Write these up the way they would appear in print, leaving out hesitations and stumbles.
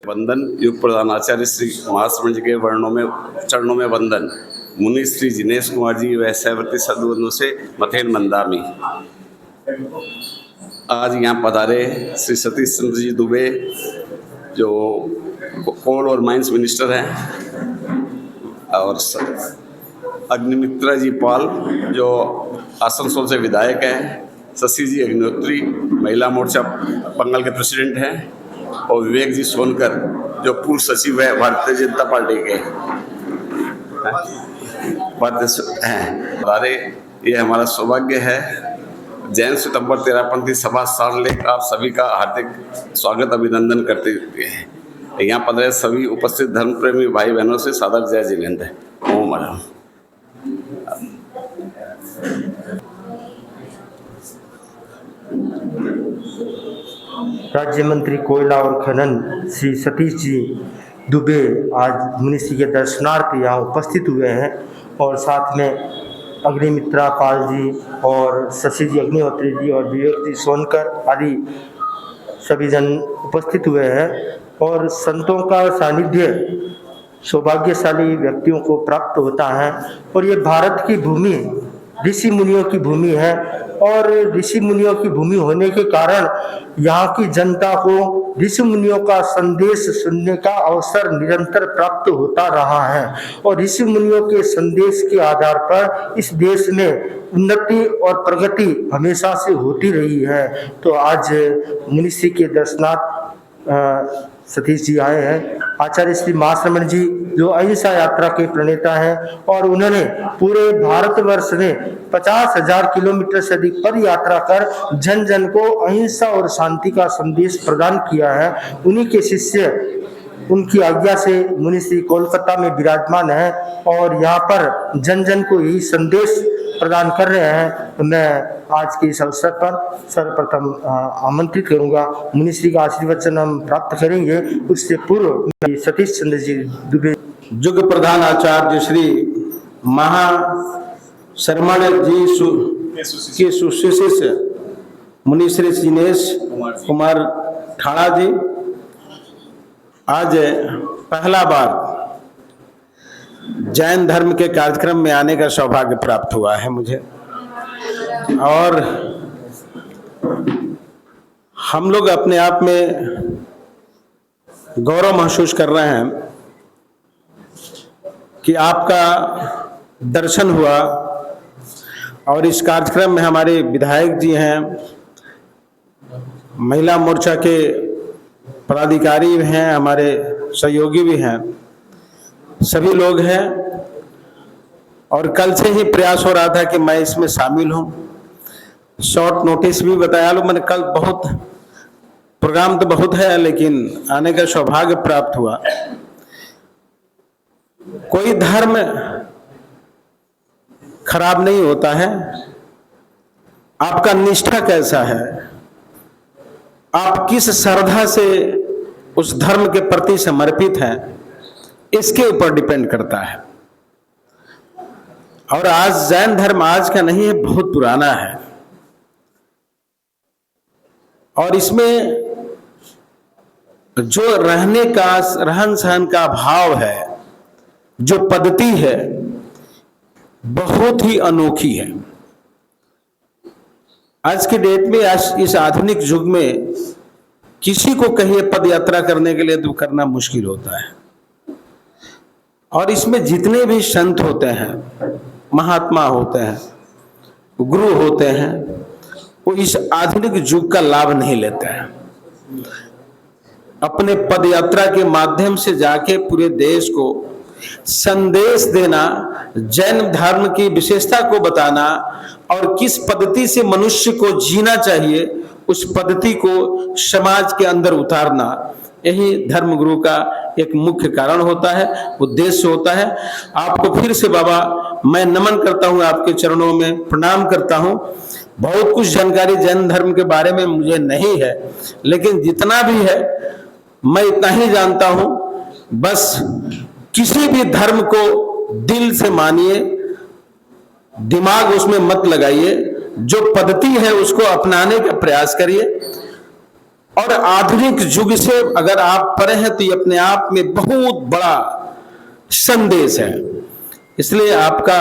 वंदन। युग प्रधानाचार्य श्री महाश्रमण जी के चरणों में वंदन। मुनि श्री जिनेश कुमार जी वैश्यवर्ती सदबंधु से मथेन मंदामी। आज यहाँ पधारे श्री सतीश चंद्र जी दुबे जो कोल और माइंस मिनिस्टर हैं, और अग्निमित्रा जी पाल जो आसनसोल से विधायक हैं, शशि जी अग्निहोत्री महिला मोर्चा बंगाल के प्रेसिडेंट हैं, और विवेक जी सोनकर जो पूर्व सचिव है भारतीय जनता पार्टी के हैं। ये हमारा सौभाग्य है। जैन सितंबर तेरापंथी सभा सारलेख आप सभी का हार्दिक स्वागत अभिनंदन करते हैं। यहाँ पधारे सभी उपस्थित धर्म प्रेमी भाई बहनों से सादर जय जिनेंद्र। ओम हर। राज्य मंत्री कोयला और खनन श्री सतीश जी दुबे आज मुनिश्री के दर्शनार्थ यहाँ उपस्थित हुए हैं, और साथ में अग्निमित्रा पाल जी और शशि जी अग्निहोत्री जी और विवेक जी सोनकर आदि सभी जन उपस्थित हुए हैं। और संतों का सानिध्य सौभाग्यशाली व्यक्तियों को प्राप्त होता है, और ये भारत की भूमि ऋषि मुनियों की भूमि है, और ऋषि मुनियों की भूमि होने के कारण यहाँ की जनता को ऋषि मुनियों का संदेश सुनने का अवसर निरंतर प्राप्त होता रहा है, और ऋषि मुनियों के संदेश के आधार पर इस देश में उन्नति और प्रगति हमेशा से होती रही है। तो आज मुनिश्री के दर्शनार्थ सतीश जी आए हैं। आचार्य श्री महाश्रमण जी जो अहिंसा यात्रा के प्रणेता हैं, और उन्होंने पूरे भारतवर्ष में 50,000 किलोमीटर से अधिक पद यात्रा कर जन जन को अहिंसा और शांति का संदेश प्रदान किया है। उन्हीं के शिष्य उनकी आज्ञा से मुनिश्री कोलकाता में विराजमान है, और यहाँ पर जन जन को यही संदेश प्रदान कर रहे हैं। तो मैं आज के इस अवसर पर सर्वप्रथम आमंत्रित करूंगा, मुनिश्री का आशीर्वचन हम प्राप्त करेंगे। उससे पूर्व सतीश चंद्र जी दुबे युग प्रधान आचार्य श्री महाश्रमण जी के सुशिष्य मुनिश्री जिनेश कुमार ठाणा जी आज पहला बार जैन धर्म के कार्यक्रम में आने का सौभाग्य प्राप्त हुआ है मुझे, और हम लोग अपने आप में गौरव महसूस कर रहे हैं कि आपका दर्शन हुआ। और इस कार्यक्रम में हमारे विधायक जी हैं, महिला मोर्चा के पदाधिकारी भी हैं, हमारे सहयोगी भी हैं, सभी लोग हैं। और कल से ही प्रयास हो रहा था कि मैं इसमें शामिल हूं। शॉर्ट नोटिस भी बताया लो, मैंने कल बहुत प्रोग्राम तो बहुत है, लेकिन आने का सौभाग्य प्राप्त हुआ। कोई धर्म खराब नहीं होता है, आपका निष्ठा कैसा है, आप किस श्रद्धा से उस धर्म के प्रति समर्पित हैं, इसके ऊपर डिपेंड करता है। और आज जैन धर्म आज का नहीं है, बहुत पुराना है, और इसमें जो रहने का रहन सहन का भाव है, जो पद्धति है, बहुत ही अनोखी है। आज के डेट में इस आधुनिक युग में किसी को कहिए पद यात्रा करने के लिए तो करना मुश्किल होता है। और इसमें जितने भी संत होते हैं, महात्मा होते हैं, गुरु होते हैं, वो इस आधुनिक युग का लाभ नहीं लेते हैं। अपने पद यात्रा के माध्यम से जाके पूरे देश को संदेश देना, जैन धर्म की विशेषता को बताना, और किस पद्धति से मनुष्य को जीना चाहिए उस पद्धति को समाज के अंदर उतारना, यही धर्मगुरु का एक मुख्य कारण होता है, उद्देश्य होता है। आपको फिर से बाबा मैं नमन करता हूं, आपके चरणों में प्रणाम करता हूं। बहुत कुछ जानकारी जैन धर्म के बारे में मुझे नहीं है, लेकिन जितना भी है मैं इतना ही जानता हूं। बस किसी भी धर्म को दिल से मानिए, दिमाग उसमें मत लगाइए, जो पद्धति है उसको अपनाने का प्रयास करिए। और आधुनिक युग से अगर आप परे हैं तो ये अपने आप में बहुत बड़ा संदेश है। इसलिए आपका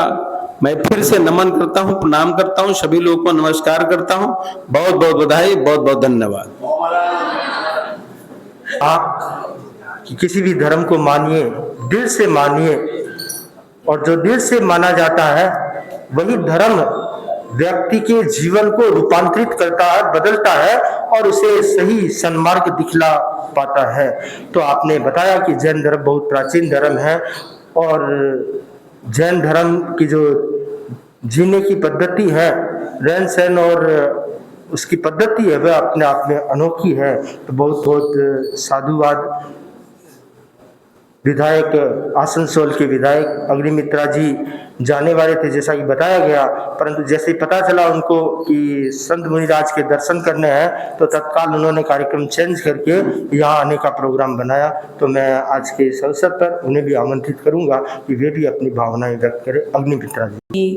मैं फिर से नमन करता हूं, प्रणाम करता हूं, सभी लोगों को नमस्कार करता हूं। बहुत बहुत बधाई, बहुत बहुत धन्यवाद। आप किसी भी धर्म को मानिए, दिल से मानिए, और जो दिल से माना जाता है वही धर्म व्यक्ति के जीवन को रूपांतरित करता है, बदलता है और उसे सही सन्मार्ग दिखला पाता है। तो आपने बताया कि जैन धर्म बहुत प्राचीन धर्म है और जैन धर्म की जो जीने की पद्धति है, रहन सहन और उसकी पद्धति है, वह अपने आप में अनोखी है। तो बहुत बहुत साधुवाद। विधायक आसनसोल के विधायक अग्निमित्रा जी जाने वाले थे जैसा कि बताया गया, परंतु जैसे ही पता चला उनको कि संत मुनिराज के दर्शन करने हैं तो तत्काल उन्होंने कार्यक्रम चेंज करके यहाँ आने का प्रोग्राम बनाया। तो मैं आज के इस अवसर पर उन्हें भी आमंत्रित करूंगा कि वे भी अपनी भावनाएं व्यक्त करें। अग्निमित्रा जी।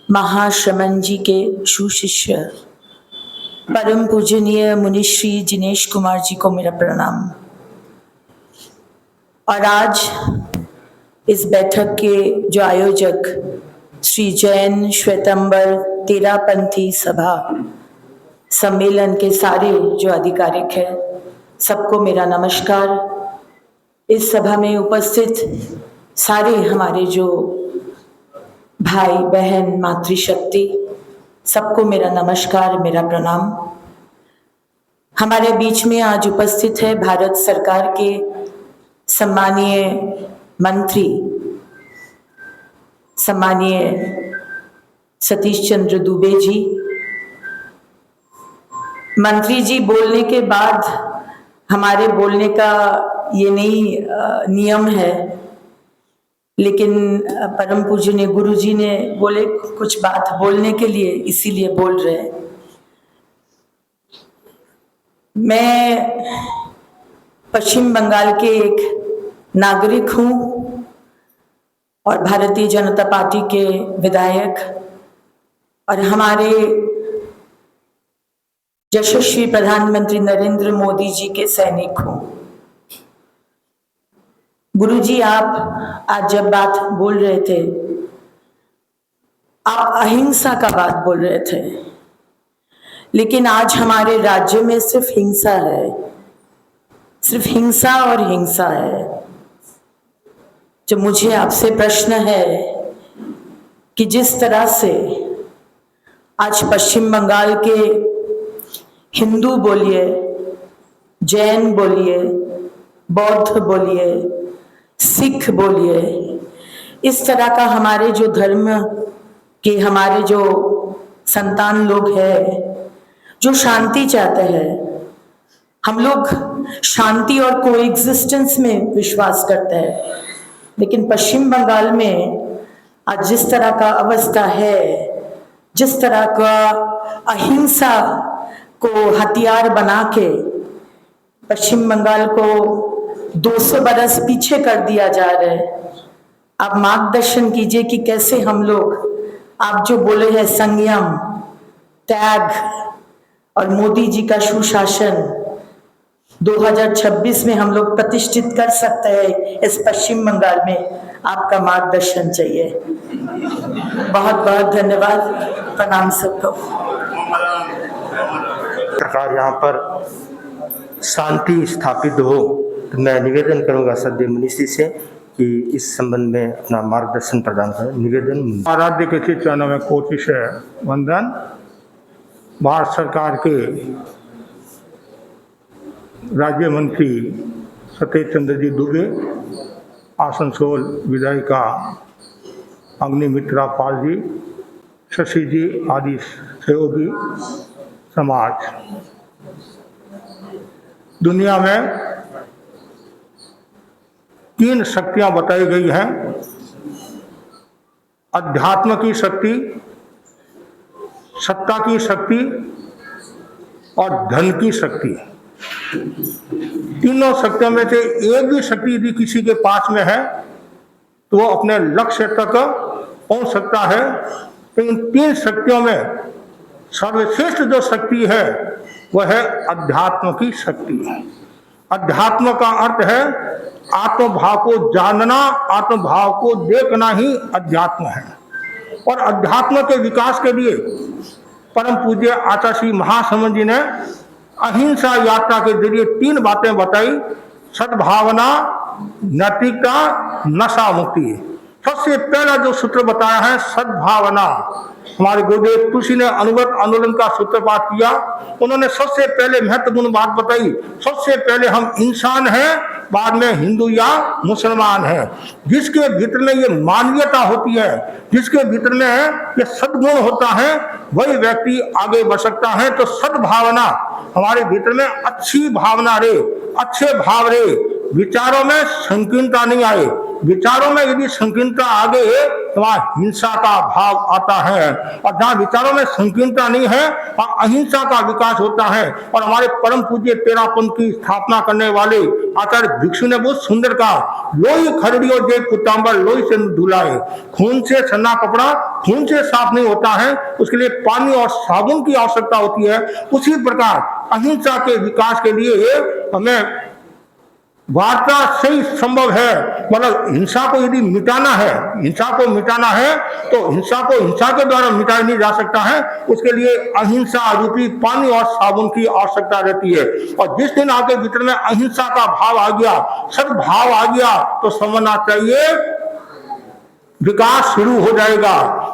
महाश्रमण जी के सुशिष्य परम पूजनीय मुनिश्री जिनेश कुमार जी को मेरा प्रणाम। और आज इस बैठक के जो आयोजक श्री जैन श्वेतांबर तेरापंथी सभा सम्मेलन के सारे जो आधिकारिक हैं, सबको मेरा नमस्कार। इस सभा में उपस्थित सारे हमारे जो भाई बहन मातृशक्ति, सबको मेरा नमस्कार, मेरा प्रणाम। हमारे बीच में आज उपस्थित है भारत सरकार के सम्मानीय मंत्री सम्मानीय सतीश चंद्र दुबे जी। मंत्री जी बोलने के बाद हमारे बोलने का ये नहीं नियम है, लेकिन परम पूजनीय गुरु जी ने बोले कुछ बात बोलने के लिए, इसीलिए बोल रहे हैं। मैं पश्चिम बंगाल के एक नागरिक हूँ और भारतीय जनता पार्टी के विधायक और हमारे यशस्वी प्रधानमंत्री नरेंद्र मोदी जी के सैनिक हूँ। गुरु जी, आप आज जब बात बोल रहे थे, आप अहिंसा का बात बोल रहे थे, लेकिन आज हमारे राज्य में सिर्फ हिंसा है, सिर्फ हिंसा और हिंसा है। जो मुझे आपसे प्रश्न है कि जिस तरह से आज पश्चिम बंगाल के हिंदू बोलिए, जैन बोलिए, बौद्ध बोलिए, सिख बोलिए, इस तरह का हमारे जो धर्म के हमारे जो संतान लोग हैं जो शांति चाहते हैं, हम लोग शांति और कोएग्जिस्टेंस में विश्वास करते हैं, लेकिन पश्चिम बंगाल में आज जिस तरह का अवस्था है, जिस तरह का अहिंसा को हथियार बना के पश्चिम बंगाल को 200 बरस पीछे कर दिया जा रहा है, आप मार्गदर्शन कीजिए कि कैसे हम लोग, आप जो बोले हैं संयम, त्याग और मोदी जी का सुशासन 2026 में हम लोग प्रतिष्ठित कर सकते हैं। इस पश्चिम बंगाल में आपका मार्गदर्शन चाहिए। बहुत बहुत धन्यवाद, प्रणाम सबको। प्रकार यहाँ पर शांति स्थापित हो, तो मैं निवेदन करूंगा सद्य मुनिषी से कि इस संबंध में अपना मार्गदर्शन प्रदान करें। निवेदन। आराध्य के चरणों में कोटि से वंदन। भारत सरकार के राज्य मंत्री सतीश चंद्र जी दुबे, आसनसोल विधायिका अग्निमित्रा पाल जी, शशि जी आदि सहयोगी समाज। दुनिया में 3 शक्तियां बताई गई हैं: अध्यात्म की शक्ति, सत्ता की शक्ति और धन की शक्ति। तीनों शक्तियों में से एक भी शक्ति यदि किसी के पास में है तो वो अपने लक्ष्य तक पहुंच सकता है। तो इन 3 शक्तियों में सर्वश्रेष्ठ जो शक्ति है वह है अध्यात्म की शक्ति। अध्यात्म का अर्थ है आत्मभाव को जानना, आत्मभाव को देखना ही अध्यात्म है। और अध्यात्म के विकास के लिए परम पूज्य आचार्य श्री महासमंद जी ने अहिंसा यात्रा के जरिए 3 बातें बताई: सद्भावना, नैतिकता, नशा मुक्ति। सबसे पहला जो सूत्र बताया है सद्भावना, हमारे गुरुदेव तुलसी ने अनुव्रत आंदोलन का सूत्रपात किया। उन्होंने सबसे पहले महत्वपूर्ण बात बताई, सबसे पहले हम इंसान हैं, बाद में हिंदू या मुसलमान हैं। जिसके भीतर में ये मानवीयता होती है, जिसके भीतर में ये सद्गुण होता है, वही व्यक्ति आगे बढ़ सकता है। तो सद्भावना हमारे भीतर में अच्छी भावना रहे, अच्छे भाव रहे, विचारों में संकीर्णता नहीं आए। विचारों में यदि संकीर्णता आ गई तो वहां हिंसा का भाव आता है, और जहां विचारों में संकीर्णता नहीं है वहां अहिंसा का विकास होता है। और हमारे परम पूज्य तेरापंथ की स्थापना करने वाले आचार्य भिक्षु ने बहुत सुंदर कहा, लोई खरड़ियों जे पुतांबर लोई से धुलाए। खून से सन्ना कपड़ा खून से साफ नहीं होता है, उसके लिए पानी और साबुन की आवश्यकता होती है। उसी प्रकार अहिंसा के विकास के लिए हमें वार्ता से ही संभव है। मतलब हिंसा को यदि मिटाना है, हिंसा को मिटाना है तो हिंसा को हिंसा के द्वारा मिटाया नहीं जा सकता है, उसके लिए अहिंसा रूपी पानी और साबुन की आवश्यकता रहती है। और जिस दिन आपके भीतर में अहिंसा का भाव आ गया, सद्भाव आ गया, तो समझना चाहिए विकास शुरू हो जाएगा।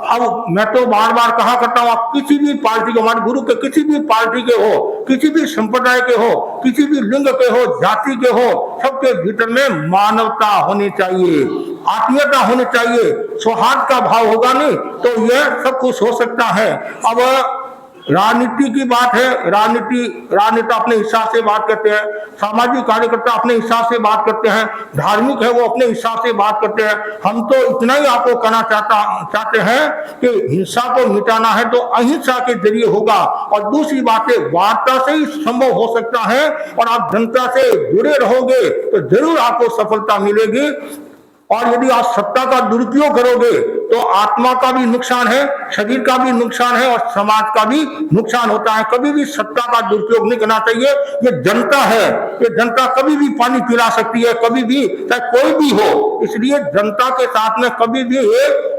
अब मैं तो बार बार कहा करता हूं, आप किसी भी पार्टी के, हमारे गुरु के किसी भी पार्टी के हो, किसी भी संप्रदाय के हो, किसी भी लिंग के हो, जाति के हो, सबके भीतर में मानवता होनी चाहिए, आत्मीयता होनी चाहिए। सौहार्द का भाव होगा नहीं तो यह सब कुछ हो सकता है। अब राजनीति की बात है, राजनीति अपने हिसाब से बात करते हैं, सामाजिक कार्यकर्ता अपने हिसाब से बात करते हैं, धार्मिक है वो अपने हिसाब से बात करते हैं। हम तो इतना ही आपको कहना चाहते हैं कि हिंसा को मिटाना है तो अहिंसा के जरिए होगा। और दूसरी बात है, वार्ता से ही संभव हो सकता है। और आप जनता से जुड़े रहोगे तो जरूर आपको सफलता मिलेगी। और यदि आप सत्ता का दुरुपयोग करोगे तो आत्मा का भी नुकसान है, शरीर का भी नुकसान है और समाज का भी नुकसान होता है। कभी भी सत्ता का दुरुपयोग नहीं करना चाहिए। ये जनता है, ये जनता कभी भी पानी पिला सकती है, कभी भी, चाहे कोई भी हो। इसलिए जनता के साथ में कभी भी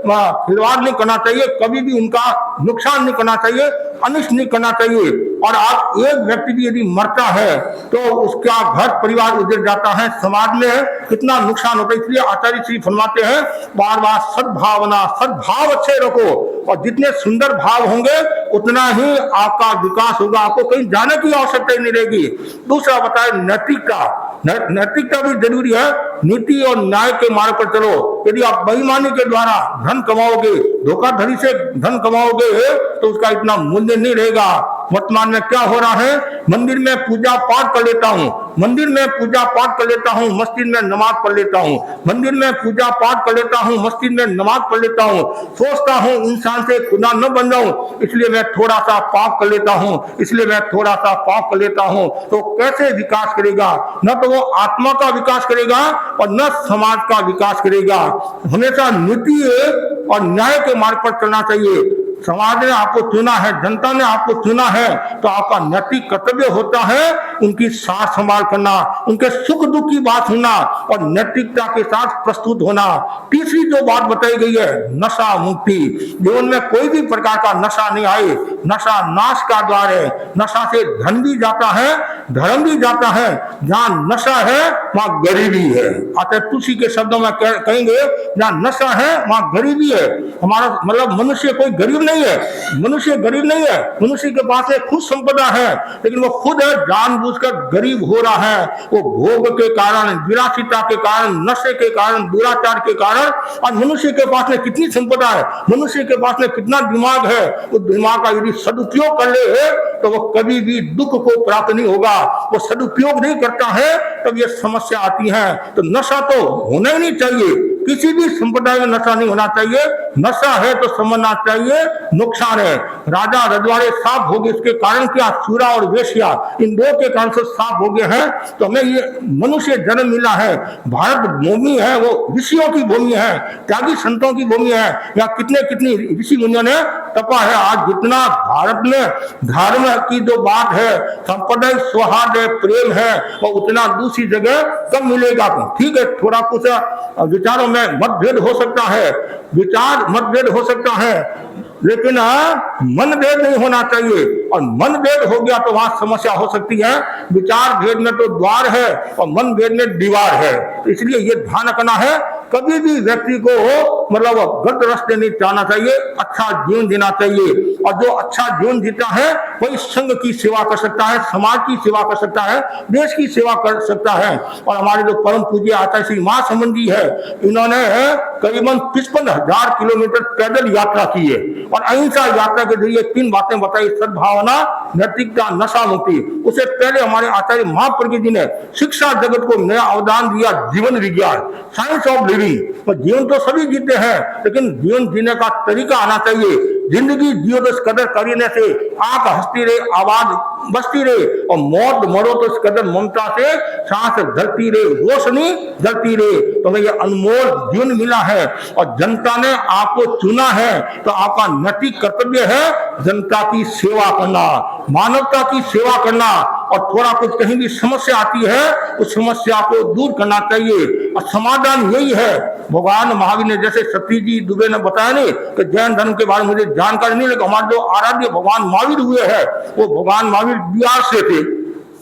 खिलवाड़ नहीं करना चाहिए, कभी भी उनका नुकसान नहीं करना चाहिए, अनिष्ट नहीं करना चाहिए। और आप एक व्यक्ति भी यदि मरता है तो उसका घर परिवार उजड़ जाता है, समाज में कितना नुकसान होता है। इसलिए आचार्य श्री फरमाते हैं बार बार सद्भावना, सद्भाव अच्छे रखो, और जितने सुंदर भाव होंगे उतना ही आपका विकास होगा। आपको कहीं जाने की आवश्यकता ही नहीं रहेगी। दूसरा बताए नैतिकता, नैतिकता भी जरूरी है। नीति और न्याय के मार्ग पर चलो। यदि आप बेईमानी के द्वारा धन कमाओगे, धोखाधड़ी से धन कमाओगे तो उसका इतना मूल्य नहीं रहेगा। वर्तमान में क्या हो रहा है, मंदिर में पूजा पाठ कर लेता हूँ, मंदिर में पूजा पाठ कर लेता हूँ, मस्जिद में नमाज पढ़ लेता हूँ, मंदिर में पूजा पाठ कर लेता हूँ, मस्जिद में नमाज पढ़ लेता हूँ, सोचता हूँ इंसान से खुदा न बन जाऊं, इसलिए मैं थोड़ा सा पाप कर लेता हूँ, इसलिए मैं थोड़ा सा पाप कर लेता हूँ। तो कैसे विकास करेगा? न तो वो आत्मा का विकास करेगा और न समाज का विकास करेगा। हमेशा नीति और न्याय के मार्ग पर चलना चाहिए। समाज ने आपको चुना है, जनता ने आपको चुना है, तो आपका नैतिक कर्तव्य होता है उनकी साथ संभाल करना, उनके सुख दुख की बात सुनना और नैतिकता के साथ प्रस्तुत होना। तीसरी जो बात बताई गई है नशा मुक्ति। जीवन में कोई भी प्रकार का नशा नहीं आए, नशा नाश का द्वार है। नशा से धन भी जाता है, धर्म भी जाता है। जहां नशा है वहां गरीबी है। आचार्य तुलसी के शब्दों में कहेंगे जहां नशा है वहां गरीबी है। हमारा मतलब मनुष्य कोई गरीब नहीं है, मनुष्य गरीब नहीं है। मनुष्य के पास एक खुद संपदा है, लेकिन वो खुद है जानबूझकर गरीब हो रहा है। वो भोग के कारण, विलासिता के कारण, नशे के कारण, दुराचार के कारण। और मनुष्य के पास में कितनी संपदा है, मनुष्य के पास में कितना दिमाग है। उस दिमाग का यदि सदुपयोग कर ले तो वो कभी भी दुख को प्राप्त नहीं होगा। वो सदुपयोग नहीं करता है तब ये समस्या आती है। तो नशा तो होना ही नहीं चाहिए, किसी भी संप्रदाय में नशा नहीं होना चाहिए। नशा है तो समझना चाहिए नुकसान है। राजा रजवाड़े साफ हो गए, इसके कारण क्या? चूरा और वेश्या, इन दो के कारण से साफ हो गए हैं। तो हमें ये मनुष्य जन्म मिला है। भारत भूमि है वो ऋषियों की भूमि है, त्यागी संतों की भूमि है। यहाँ कितने कितनी ऋषि मुनियों ने तपा है। आज जितना भारत में धर्म की जो बात है, सांप्रदायिक सौहार्द है, प्रेम है, और उतना दूसरी जगह कम मिलेगा। ठीक है, थोड़ा कुछ विचारों में मतभेद हो सकता है, विचार मतभेद हो सकता है, लेकिन मनभेद नहीं होना चाहिए। और मनभेद हो गया तो वहां समस्या हो सकती है। विचार भेद में तो द्वार है और मन भेद में दीवार है। तो इसलिए ये ध्यान रखना है, कभी भी व्यक्ति को मतलब गलत रास्ते नहीं जाना चाहिए, अच्छा जीवन जीना चाहिए। और जो अच्छा जीवन जीता है वही संघ की सेवा कर सकता है, समाज की सेवा कर सकता है, देश की सेवा कर सकता है। और हमारे जो परम पूज्य आचार्य श्री महासमंद जी है, इन्होंने करीबन 55,000 किलोमीटर पैदल यात्रा की है और अहिंसा यात्रा के जरिए 3 बातें बताई: सद्भावना, नैतिकता, नशा मुक्ति। उससे पहले हमारे आचार्य महाप्रज्ञ जी ने शिक्षा जगत को नया अवदान दिया, जीवन विज्ञान, साइंस ऑफ लिविंग। तो जीवन तो सभी जीते हैं, लेकिन जीवन जीने का तरीका आना चाहिए। जिंदगी जियो तो इस कदर करने से आंख हंसती रहे, आवाज बसती रहे, और मौत मरो तो इस कदर ममता से सांस धरती रहे, रोशनी जलती रहे। तो हमें ये अनमोल जीवन मिला है और जनता ने आपको चुना है, तो आपका नैतिक कर्तव्य है जनता की सेवा करना, मानवता की सेवा करना। और थोड़ा कुछ कहीं भी समस्या आती है, उस समस्या को दूर करना चाहिए और समाधान यही है। भगवान महावीर ने, जैसे सती जी दुबे ने बताया नहीं कि जैन धर्म के बारे में मुझे जानकारी नहीं, लेकिन हमारे जो आराध्य भगवान महावीर हुए हैं वो भगवान महावीर बिहार से थे,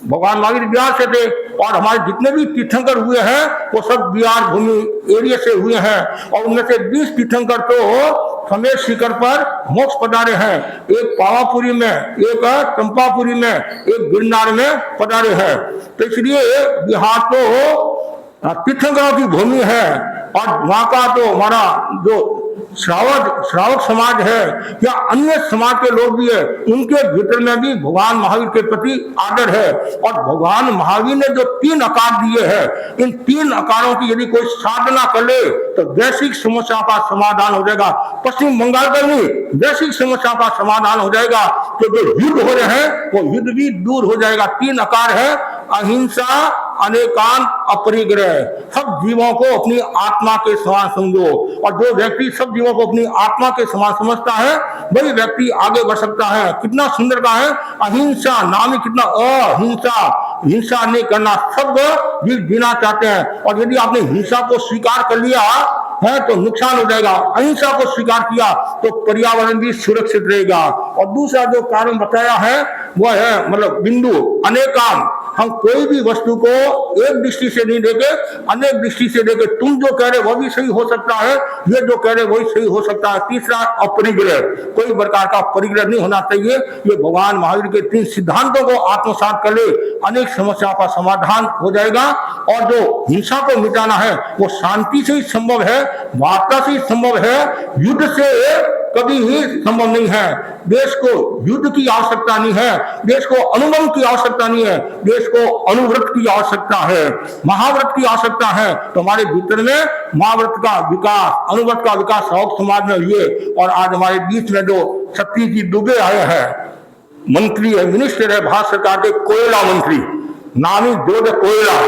भगवान महावीर बिहार से थे। और हमारे जितने भी तीर्थंकर हुए हैं वो सब बिहार भूमि एरिया से हुए हैं। और उनमें से 20 तीर्थंकर तो समेत शिखर पर मोक्ष पधारे हैं। एक पावापुरी में, एक चंपापुरी में, एक गिरनार में पधारे हैं। तो इसलिए बिहार तो तीर्थंकरों की भूमि है। और वहां का तो हमारा जो श्रावक समाज है या अन्य समाज के लोग भी है, उनके भीतर में भी भगवान महावीर के प्रति आदर है। और भगवान महावीर ने जो 3 आकार दिए हैं, इन 3 आकारों की यदि कोई साधना कर ले तो वैश्विक समस्या का समाधान हो जाएगा। पश्चिम बंगाल का नहीं, वैश्विक समस्या का समाधान हो जाएगा। तो जो युद्ध हो रहे हैं वो युद्ध भी दूर हो जाएगा। 3 आकार है: अहिंसा, अनेकांत, अपरिग्रह। सब जीवों को अपनी आत्मा के समान समझो। और जो व्यक्ति सब जीवों को अपनी आत्मा के समान समझता है वही व्यक्ति आगे बढ़ सकता है। कितना सुंदर का है अहिंसा, नाम ही कितना अहिंसा, हिंसा नहीं करना। सब जीव जीना चाहते हैं और यदि आपने हिंसा को स्वीकार कर लिया है तो नुकसान हो जाएगा। अहिंसा को स्वीकार किया तो पर्यावरण भी सुरक्षित रहेगा। और दूसरा जो कारण बताया है वह है मतलब बिंदु अनेकांत। हम कोई भी वस्तु को एक दृष्टि से नहीं देखे, अनेक दृष्टि से देखे। तुम जो कह रहे वो भी सही हो सकता है, ये जो कह रहे वही सही हो सकता है। तीसरा अपरिग्रह, कोई प्रकार का परिग्रह नहीं होना चाहिए। ये भगवान महावीर के 3 सिद्धांतों को आत्मसात कर ले, अनेक समस्याओं का समाधान हो जाएगा। और जो हिंसा को मिटाना है वो शांति से ही संभव है, वार्ता से ही संभव है, युद्ध से कभी ही संभव नहीं है। देश को युद्ध की आवश्यकता नहीं है, देश को अनुबंध की आवश्यकता नहीं है, देश को अनुव्रत की आवश्यकता है, महाव्रत की आवश्यकता है। तो हमारे भीतर में महाव्रत का विकास, अनुव्रत का विकास श्रावक समाज में हुए। और आज हमारे बीच में जो सती जी दुबे आए हैं, मंत्री है, मिनिस्टर है भारत सरकार के, कोयला मंत्री, नाम ही जोड़ कोयला।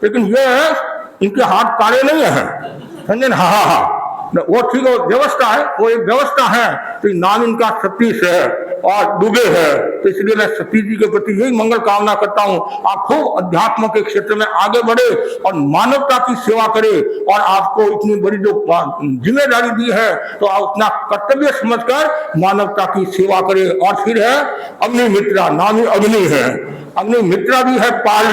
लेकिन ये है इनके हाथ काले नहीं है, समझे? हाँ, वो ठीक है, व्यवस्था है, वो एक व्यवस्था है। तो नाम इनका सतीश है और दुबे है। तो इसलिए मैं सतीश जी के प्रति यही मंगल कामना करता हूँ, आप खूब अध्यात्म के क्षेत्र में आगे बढ़े और मानवता की सेवा करे। और आपको इतनी बड़ी जो जिम्मेदारी दी है तो आप अपना कर्तव्य समझकर मानवता की सेवा करे। और फिर है अग्नि मित्रा, नाम ही अग्नि है, अग्नि मित्रा भी है, पाल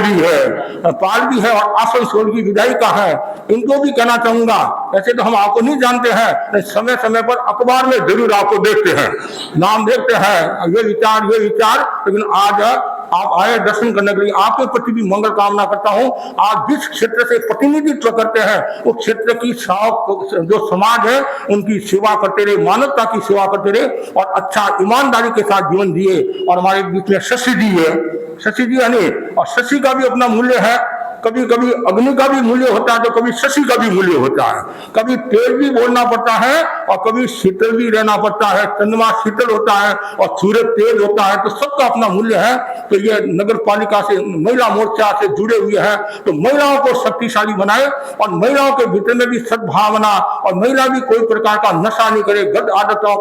भी है और आसनसोल की विधायिका है। इनको भी कहना चाहूंगा, ऐसे तो हम आपको नहीं जानते हैं, समय समय पर अखबार में जरूर आपको देखते हैं, नाम देखते हैं, ये विचार, लेकिन आज आप आए दर्शन करने के लिए, आपके प्रति भी मंगल कामना करता हूं। आप जिस क्षेत्र से प्रतिनिधित्व करते हैं उस क्षेत्र की जो समाज है उनकी सेवा करते रहे, मानवता की सेवा करते रहे और अच्छा ईमानदारी के साथ जीवन जिए। और हमारे बीच में शशि जी है, शशि जी यानी, और शशि का भी अपना मूल्य है, कभी कभी अग्नि का भी मूल्य होता है तो कभी शशि का भी मूल्य होता है, कभी तेज भी बोलना पड़ता है और कभी शीतल भी रहना पड़ता है। चंद्रमा शीतल होता है और सूरज तेज होता है, तो सबका अपना मूल्य है। तो ये नगर पालिका से, महिला मोर्चा से जुड़े हुए हैं, तो महिलाओं को शक्तिशाली बनाए और महिलाओं के भीतर में भी सद्भावना, और महिला भी कोई प्रकार का नशा नहीं करे, गलत आदतों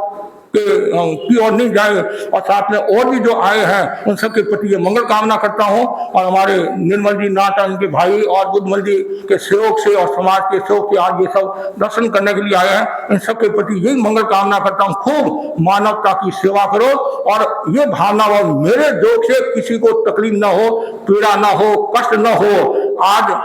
की ओर नहीं जाए। और साथ में और भी जो आए हैं उन सबके प्रति ये मंगल कामना करता हूं। और हमारे निर्मल जी नाटा, उनके भाई और बुद्धमल जी के सहयोग से और समाज के सहयोग से आज ये सब दर्शन करने के लिए आए हैं, इन सबके प्रति यही मंगल कामना करता हूं। खूब मानवता की सेवा करो और ये भावना हो, मेरे जोग से किसी को तकलीफ ना हो, पीड़ा ना हो, कष्ट ना हो। आज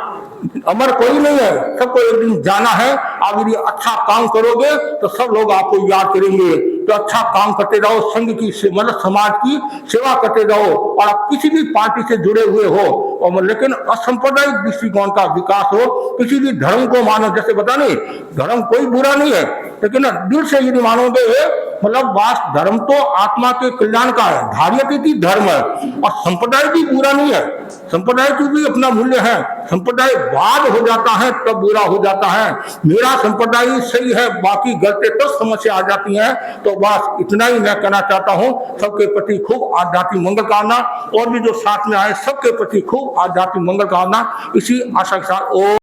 अमर कोई नहीं है, सबको एक दिन जाना है। आप यदि अच्छा काम करोगे तो सब लोग आपको याद करेंगे। तो अच्छा काम करते रहो, संघ की मतलब समाज की सेवा करते रहो, और आप किसी भी पार्टी से जुड़े हुए हो, और लेकिन असंप्रदायिक दृष्टिकोण का विकास हो। किसी भी धर्म को मानो, जैसे बता नहीं, धर्म कोई बुरा नहीं है, लेकिन दिल से यदि मानोगे, मतलब वास्त धर्म तो आत्मा के कल्याण का है, धार्यति धर्म है। और संप्रदाय भी बुरा नहीं है, संप्रदाय की भी अपना मूल्य है। संप्रदाय वाद हो जाता है तब बुरा हो जाता है। मेरा संप्रदाय सही है, बाकी गलते तो समस्या आ जाती है। तो बस इतना ही मैं कहना चाहता हूँ। सबके प्रति खूब आध्यात्मिक मंगल कामना, और भी जो साथ में आए सबके प्रति खूब आध्यात्मिक मंगल कामना। इसी आशा के साथ